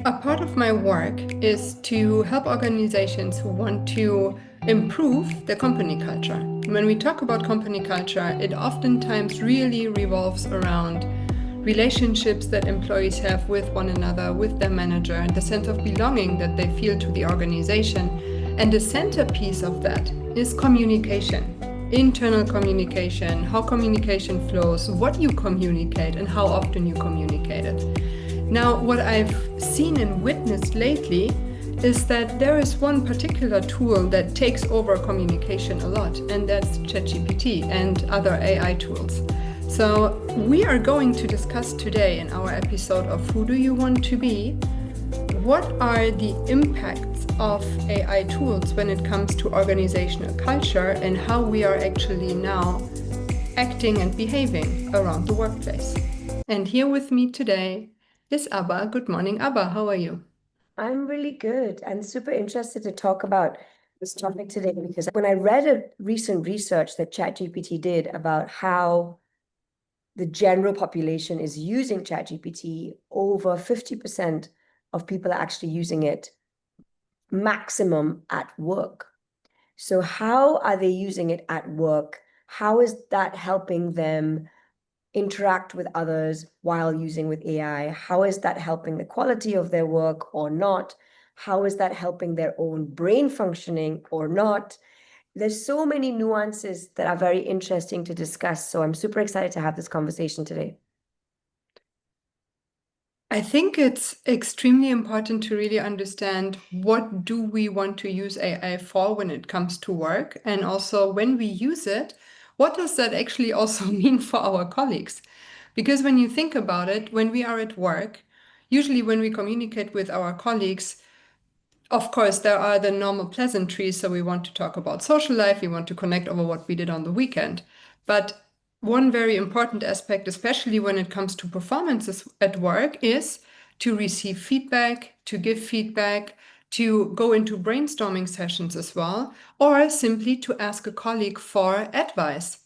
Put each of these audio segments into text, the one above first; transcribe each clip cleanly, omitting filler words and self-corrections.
A part of my work is to help organizations who want to improve their company culture. When we talk about company culture, it oftentimes really revolves around relationships that employees have with one another, with their manager, and the sense of belonging that they feel to the organization. And the centerpiece of that is communication, internal communication, how communication flows, what you communicate, and how often you communicate it. Now, what I've seen and witnessed lately is that there is one particular tool that takes over communication a lot, and that's ChatGPT and other AI tools. So we are going to discuss today in our episode of Who Do You Want to Be? What are the impacts of AI tools when it comes to organizational culture and how we are actually now acting and behaving around the workplace? And here with me today is Abha. Good morning, Abha. How are you? I'm really good and super interested to talk about this topic today because when I read a recent research that ChatGPT did about how the general population is using ChatGPT, over 50% of people are actually using it maximum at work. So how are they using it at work? How is that helping them interact with others while using with AI? How is that helping the quality of their work or not? How is that helping their own brain functioning or not? There's so many nuances that are very interesting to discuss. So I'm super excited to have this conversation today. I think it's extremely important to really understand what do we want to use AI for when it comes to work, and also when we use it, what does that actually also mean for our colleagues? Because when you think about it, when we are at work, usually when we communicate with our colleagues, of course, there are the normal pleasantries. So we want to talk about social life, we want to connect over what we did on the weekend. But one very important aspect, especially when it comes to performances at work, is to receive feedback, to give feedback, to go into brainstorming sessions as well, or simply to ask a colleague for advice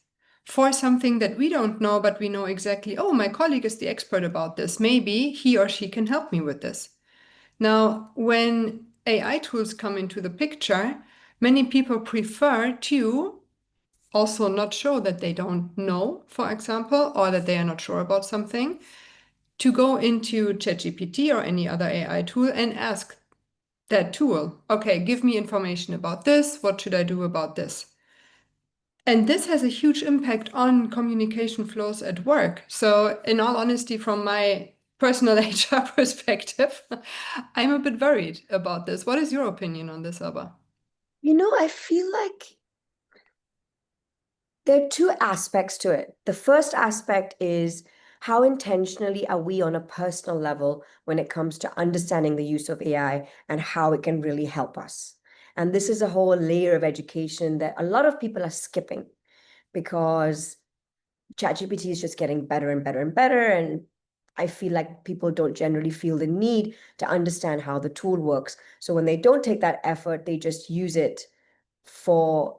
for something that we don't know, but we know exactly, oh, my colleague is the expert about this. Maybe he or she can help me with this. Now, when AI tools come into the picture, many people prefer to also not show that they don't know, for example, or that they are not sure about something, to go into ChatGPT or any other AI tool and ask that tool, okay, give me information about this. What should I do about this? And this has a huge impact on communication flows at work. So, in all honesty, from my personal HR perspective, I'm a bit worried about this. What is your opinion on this, Abba? I feel like there are two aspects to it. The first aspect is how intentionally are we on a personal level when it comes to understanding the use of AI and how it can really help us. And this is a whole layer of education that a lot of people are skipping because ChatGPT is just getting better and better and better. And I feel like people don't generally feel the need to understand how the tool works. So when they don't take that effort, they just use it for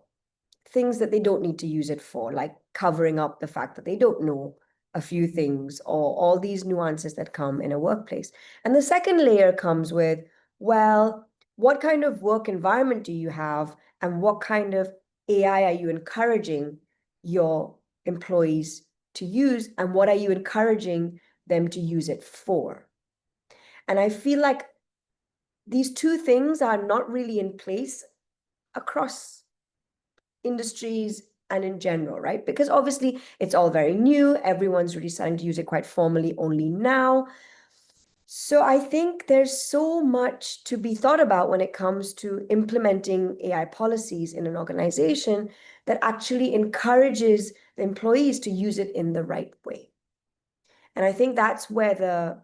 things that they don't need to use it for, like covering up the fact that they don't know a few things or all these nuances that come in a workplace. And the second layer comes with, well, what kind of work environment do you have and what kind of AI are you encouraging your employees to use and what are you encouraging them to use it for? And I feel like these two things are not really in place across industries and in general, right? Because obviously it's all very new. Everyone's really starting to use it quite formally only now. So I think there's so much to be thought about when it comes to implementing AI policies in an organization that actually encourages the employees to use it in the right way. And I think that's where the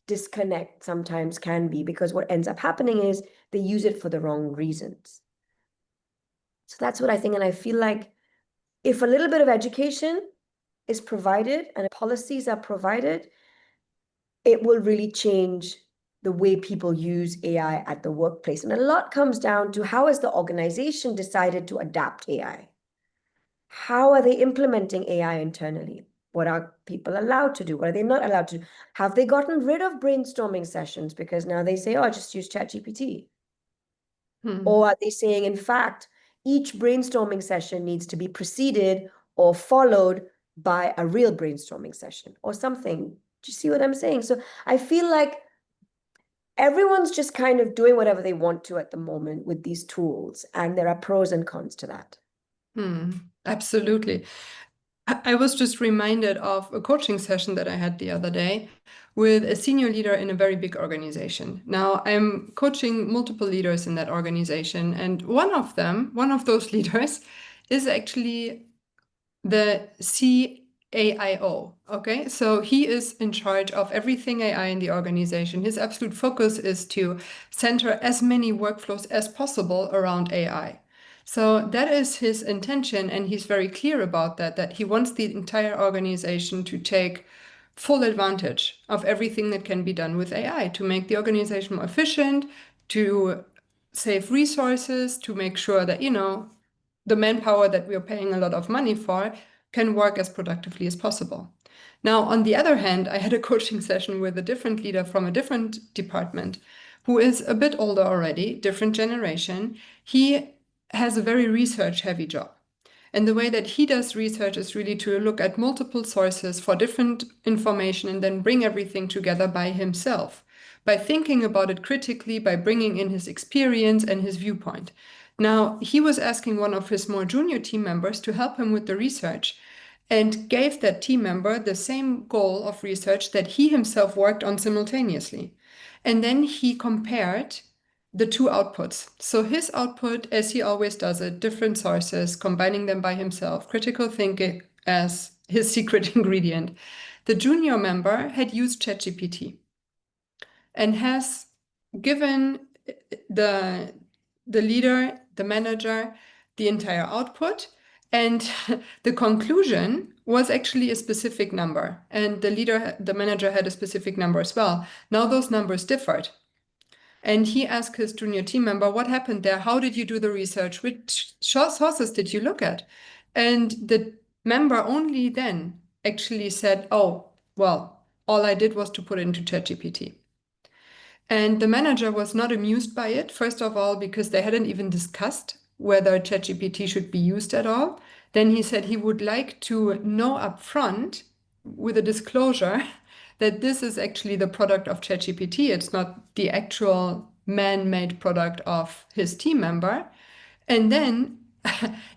disconnect sometimes can be, because what ends up happening is they use it for the wrong reasons. So that's what I think. And I feel like if a little bit of education is provided and policies are provided, it will really change the way people use AI at the workplace. And a lot comes down to how has the organization decided to adapt AI? How are they implementing AI internally? What are people allowed to do? What are they not allowed to do? Have they gotten rid of brainstorming sessions because now they say, oh, just use ChatGPT? Or are they saying, in fact, each brainstorming session needs to be preceded or followed by a real brainstorming session or something? Do you see what I'm saying? So I feel like everyone's just kind of doing whatever they want to at the moment with these tools, and there are pros and cons to that. Absolutely. I was just reminded of a coaching session that I had the other day with a senior leader in a very big organization. Now, I'm coaching multiple leaders in that organization, and one of those leaders, is actually the CAIO. Okay, so he is in charge of everything AI in the organization. His absolute focus is to center as many workflows as possible around AI. So that is his intention, and he's very clear about that, that he wants the entire organization to take full advantage of everything that can be done with AI to make the organization more efficient, to save resources, to make sure that, the manpower that we are paying a lot of money for can work as productively as possible. Now, on the other hand, I had a coaching session with a different leader from a different department who is a bit older already, different generation. He has a very research heavy job. And the way that he does research is really to look at multiple sources for different information and then bring everything together by himself, by thinking about it critically, by bringing in his experience and his viewpoint. Now, he was asking one of his more junior team members to help him with the research and gave that team member the same goal of research that he himself worked on simultaneously. And then he compared the two outputs. So his output, as he always does it, different sources, combining them by himself, critical thinking as his secret ingredient. The junior member had used ChatGPT and has given the leader, the manager, the entire output. And the conclusion was actually a specific number. And the manager had a specific number as well. Now those numbers differed. And he asked his junior team member, what happened there? How did you do the research? Which sources did you look at? And the member only then actually said, oh, well, all I did was to put it into ChatGPT. And the manager was not amused by it, first of all, because they hadn't even discussed whether ChatGPT should be used at all. Then he said he would like to know upfront with a disclosure that this is actually the product of ChatGPT. It's not the actual man-made product of his team member. And then,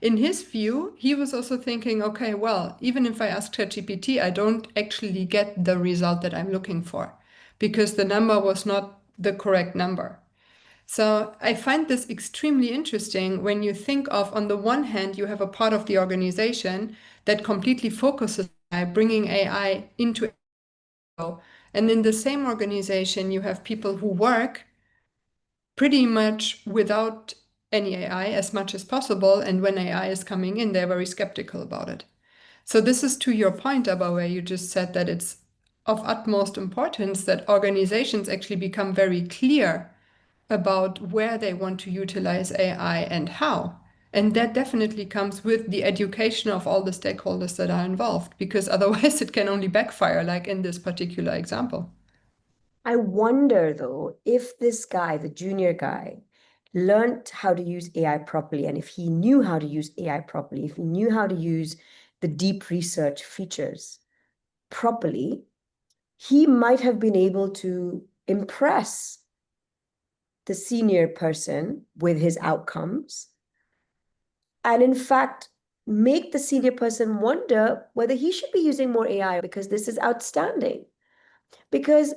in his view, he was also thinking, okay, well, even if I ask ChatGPT, I don't actually get the result that I'm looking for because the number was not the correct number. So I find this extremely interesting when you think of, on the one hand, you have a part of the organization that completely focuses on bringing AI into, and in the same organization, you have people who work pretty much without any AI as much as possible. And when AI is coming in, they're very skeptical about it. So this is to your point, Abha, where you just said that it's of utmost importance that organizations actually become very clear about where they want to utilize AI and how. And that definitely comes with the education of all the stakeholders that are involved, because otherwise it can only backfire, like in this particular example. I wonder, though, if this guy, the junior guy, learned how to use AI properly, and if he knew how to use AI properly, if he knew how to use the deep research features properly, he might have been able to impress the senior person with his outcomes, and in fact, make the senior person wonder whether he should be using more AI because this is outstanding. Because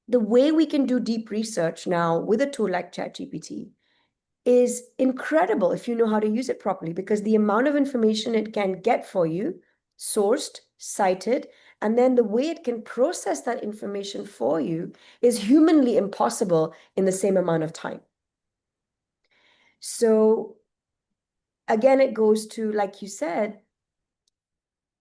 the way we can do deep research now with a tool like ChatGPT is incredible if you know how to use it properly, because the amount of information it can get for you, sourced, cited, and then the way it can process that information for you is humanly impossible in the same amount of time. So again, it goes to, like you said,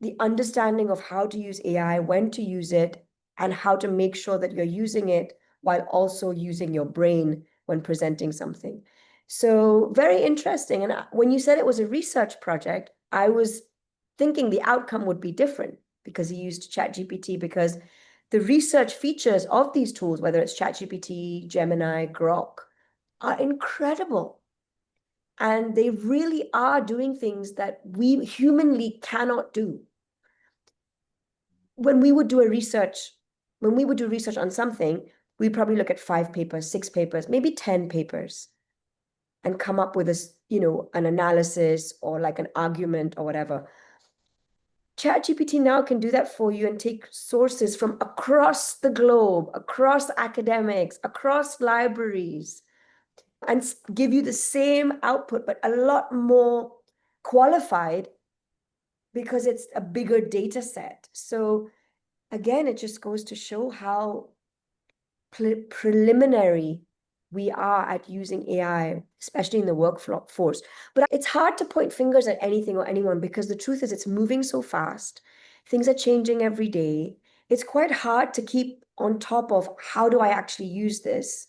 the understanding of how to use AI, when to use it, and how to make sure that you're using it while also using your brain when presenting something. So very interesting. And when you said it was a research project, I was thinking the outcome would be different because he used ChatGPT, because the research features of these tools, whether it's ChatGPT, Gemini, Grok, are incredible. And they really are doing things that we humanly cannot do. When we would do research on something, we probably look at 5 papers, 6 papers, maybe 10 papers, and come up with this, an analysis or like an argument or whatever. ChatGPT now can do that for you and take sources from across the globe, across academics, across libraries, and give you the same output, but a lot more qualified because it's a bigger data set. So again, it just goes to show how preliminary we are at using AI, especially in the workforce. But it's hard to point fingers at anything or anyone, because the truth is it's moving so fast. Things are changing every day. It's quite hard to keep on top of, how do I actually use this?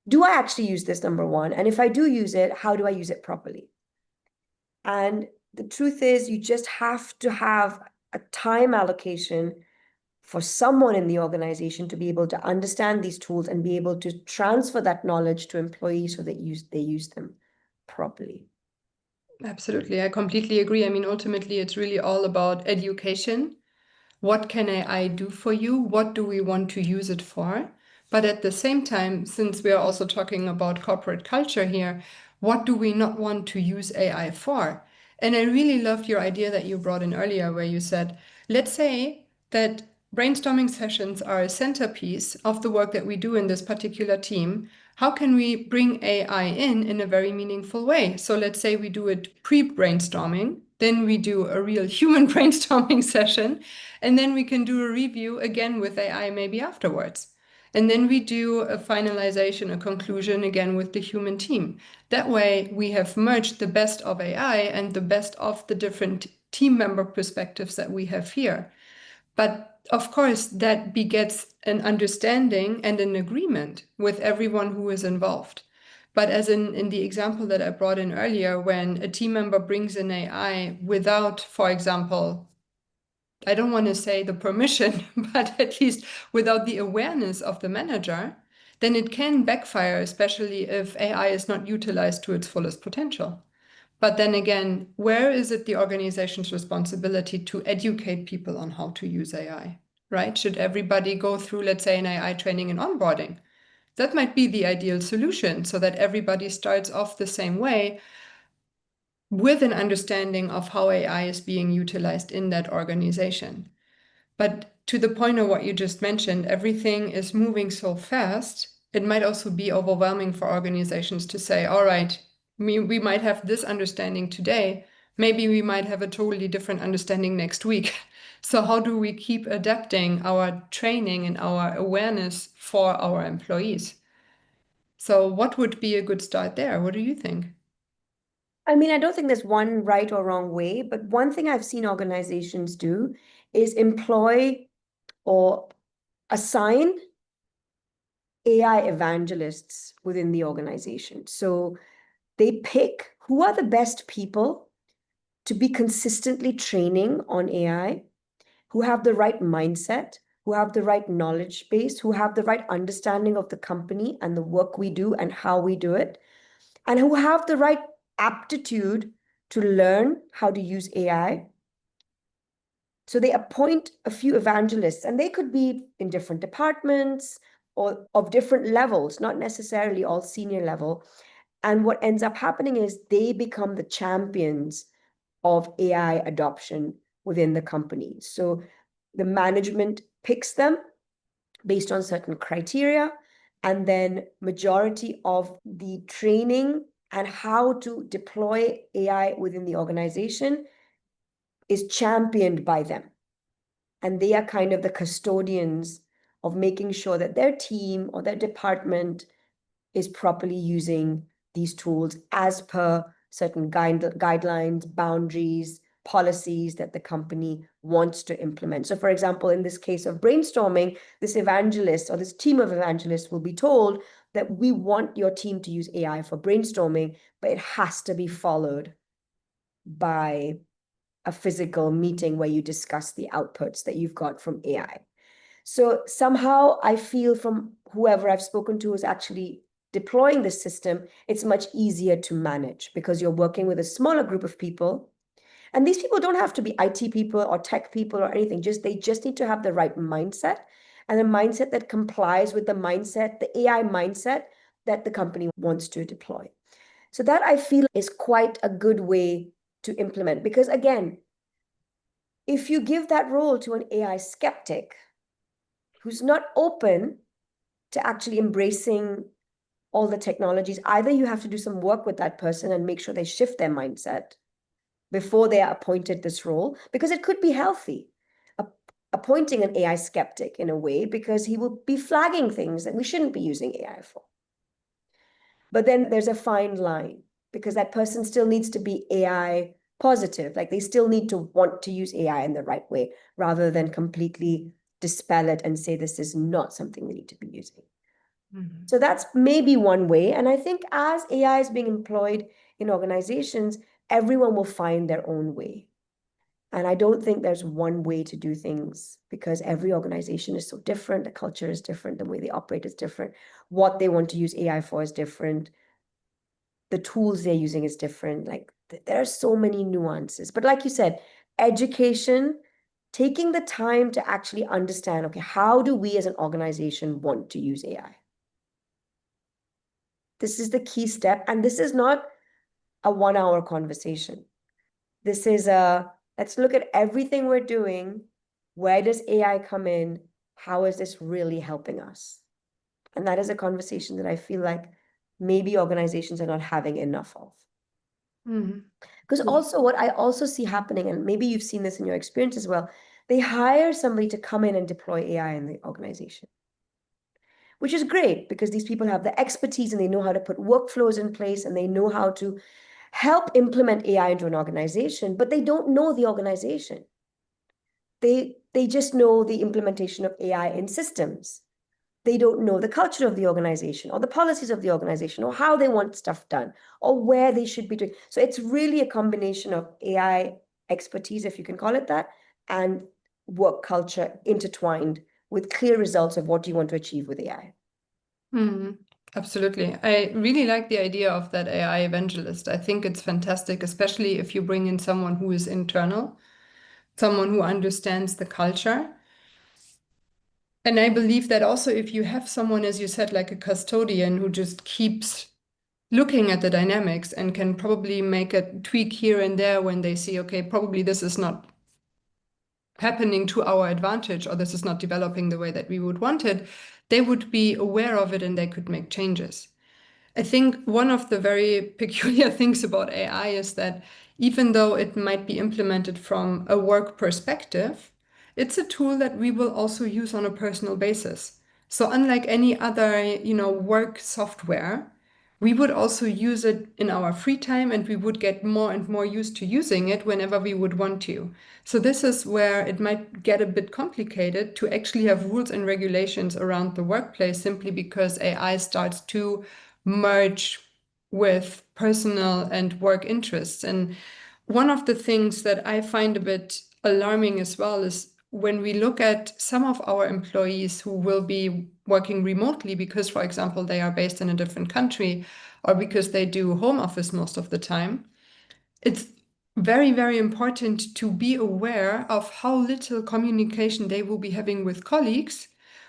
Do I actually use this, number one? And if I do use it, how do I use it properly? And the truth is, you just have to have a time allocation for someone in the organization to be able to understand these tools and be able to transfer that knowledge to employees so that they use them properly. Absolutely. I completely agree. I mean, ultimately, it's really all about education. What can AI do for you? What do we want to use it for? But at the same time, since we are also talking about corporate culture here, what do we not want to use AI for? And I really loved your idea that you brought in earlier, where you said, let's say that brainstorming sessions are a centerpiece of the work that we do in this particular team. How can we bring AI in a very meaningful way? So let's say we do it pre-brainstorming, then we do a real human brainstorming session, and then we can do a review again with AI maybe afterwards. And then we do a finalization, a conclusion again with the human team. That way we have merged the best of AI and the best of the different team member perspectives that we have here. But of course, that begets an understanding and an agreement with everyone who is involved. But as in the example that I brought in earlier, when a team member brings in AI without, for example, I don't want to say the permission, but at least without the awareness of the manager, then it can backfire, especially if AI is not utilized to its fullest potential. But then again, where is it the organization's responsibility to educate people on how to use AI, right? Should everybody go through, let's say, an AI training and onboarding? That might be the ideal solution so that everybody starts off the same way with an understanding of how AI is being utilized in that organization. But to the point of what you just mentioned, everything is moving so fast, it might also be overwhelming for organizations to say, all right, we might have this understanding today, maybe we might have a totally different understanding next week. So how do we keep adapting our training and our awareness for our employees? So what would be a good start there? What do you think? I mean, I don't think there's one right or wrong way, but one thing I've seen organizations do is employ or assign AI evangelists within the organization. So they pick who are the best people to be consistently training on AI, who have the right mindset, who have the right knowledge base, who have the right understanding of the company and the work we do and how we do it, and who have the right aptitude to learn how to use AI. So they appoint a few evangelists, and they could be in different departments or of different levels, not necessarily all senior level. And what ends up happening is they become the champions of AI adoption within the company. So the management picks them based on certain criteria, and then majority of the training and how to deploy AI within the organization is championed by them. And they are kind of the custodians of making sure that their team or their department is properly using these tools as per certain guidelines, boundaries, policies that the company wants to implement. So, for example, in this case of brainstorming, this evangelist or this team of evangelists will be told that we want your team to use AI for brainstorming, but it has to be followed by a physical meeting where you discuss the outputs that you've got from AI. So somehow I feel from whoever I've spoken to who's actually deploying this system, it's much easier to manage because you're working with a smaller group of people. And these people don't have to be IT people or tech people or anything. They just need to have the right mindset, and a mindset that complies with the mindset, the AI mindset that the company wants to deploy. So that I feel is quite a good way to implement. Because again, if you give that role to an AI skeptic who's not open to actually embracing all the technologies, either you have to do some work with that person and make sure they shift their mindset before they are appointed this role, because it could be healthy appointing an AI skeptic in a way, because he will be flagging things that we shouldn't be using AI for. But then there's a fine line, because that person still needs to be AI positive. Like, they still need to want to use AI in the right way, rather than completely dispel it and say this is not something we need to be using. Mhm. So that's maybe one way. And I think as AI is being employed in organizations, everyone will find their own way. And I don't think there's one way to do things, because every organization is so different. The culture is different. The way they operate is different. What they want to use AI for is different. The tools they're using is different. Like, there are so many nuances. But like you said, education, taking the time to actually understand, okay, how do we as an organization want to use AI? This is the key step. And this is not a 1 hour conversation. This is let's look at everything we're doing. Where does AI come in? How is this really helping us? And that is a conversation that I feel like maybe organizations are not having enough of. Mhm. Because also, what I also see happening, and maybe you've seen this in your experience as well, they hire somebody to come in and deploy AI in the organization, which is great because these people have the expertise and they know how to put workflows in place and they know how to help implement AI into an organization, but they don't know the organization. They just know the implementation of AI in systems. They don't know the culture of the organization or the policies of the organization or how they want stuff done or where they should be doing. So it's really a combination of AI expertise, if you can call it that, and work culture intertwined with clear results of what you want to achieve with AI. Mhm. Absolutely. I really like the idea of that AI evangelist. I think it's fantastic, especially if you bring in someone who is internal, someone who understands the culture. And I believe that also if you have someone, as you said, like a custodian who just keeps looking at the dynamics and can probably make a tweak here and there when they see, okay, probably this is not happening to our advantage or this is not developing the way that we would want it, they would be aware of it and they could make changes. I think one of the very peculiar things about AI is that even though it might be implemented from a work perspective, it's a tool that we will also use on a personal basis. So unlike any other, work software, we would also use it in our free time and we would get more and more used to using it whenever we would want to. So this is where it might get a bit complicated to actually have rules and regulations around the workplace simply because AI starts to merge with personal and work interests. And one of the things that I find a bit alarming as well is when we look at some of our employees who will be working remotely because, for example, they are based in a different country or because they do home office most of the time, it's very, very important to be aware of how little communication they will be having with colleagues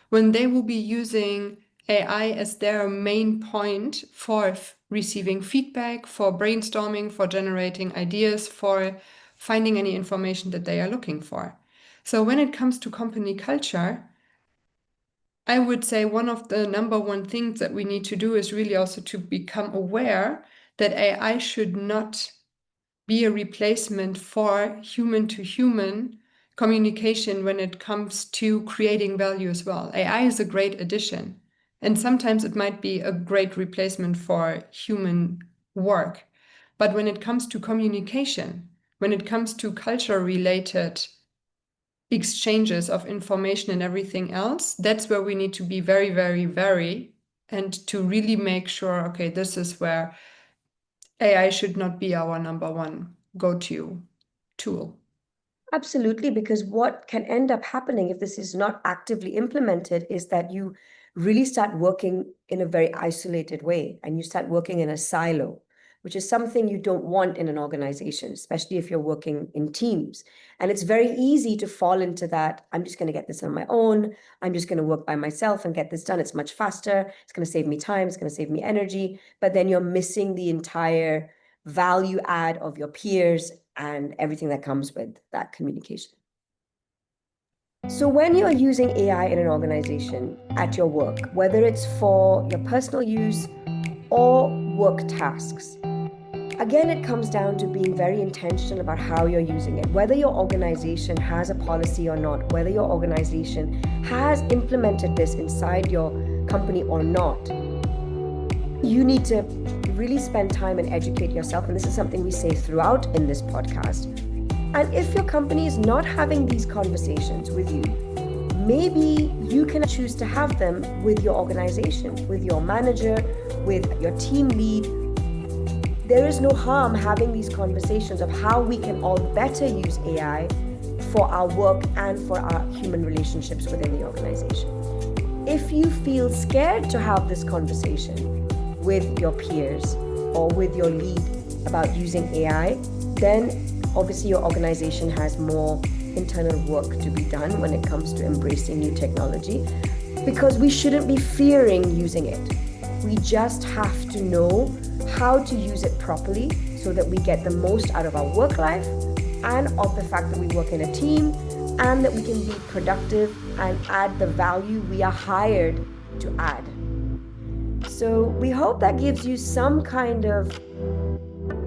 when they will be using AI as their main point for receiving feedback, for brainstorming, for generating ideas, for finding any information that they are looking for. So when it comes to company culture, I would say one of the number one things that we need to do is really also to become aware that AI should not be a replacement for human to human communication when it comes to creating value as well. AI is a great addition, and sometimes it might be a great replacement for human work. But when it comes to communication, when it comes to culture related exchanges of information and everything else, that's where we need to be very, very, very, and to really make sure, okay, this is where AI should not be our number one go-to tool. Absolutely, because what can end up happening if this is not actively implemented is that you really start working in a very isolated way and you start working in a silo, which is something you don't want in an organization, especially if you're working in teams. And it's very easy to fall into that. I'm just going to get this on my own. I'm just going to work by myself and get this done. It's much faster. It's going to save me time. It's going to save me energy. But then you're missing the entire value add of your peers and everything that comes with that communication. So when you're using AI in an organization at your work, whether it's for your personal use or work tasks, again, it comes down to being very intentional about how you're using it, whether your organization has a policy or not, whether your organization has implemented this inside your company or not. You need to really spend time and educate yourself. And this is something we say throughout in this podcast. And if your company is not having these conversations with you, maybe you can choose to have them with your organization, with your manager, with your team lead. There is no harm having these conversations of how we can all better use AI for our work and for our human relationships within the organization. If you feel scared to have this conversation with your peers or with your lead about using AI, then obviously your organization has more internal work to be done when it comes to embracing new technology, because we shouldn't be fearing using it. We just have to know how to use it properly so that we get the most out of our work life and of the fact that we work in a team and that we can be productive and add the value we are hired to add. So we hope that gives you some kind of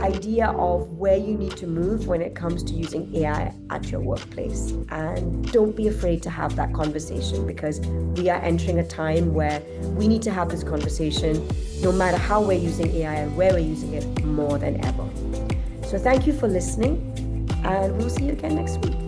idea of where you need to move when it comes to using AI at your workplace. And don't be afraid to have that conversation, because we are entering a time where we need to have this conversation no matter how we're using AI and where we're using it more than ever. So thank you for listening, and we'll see you again next week.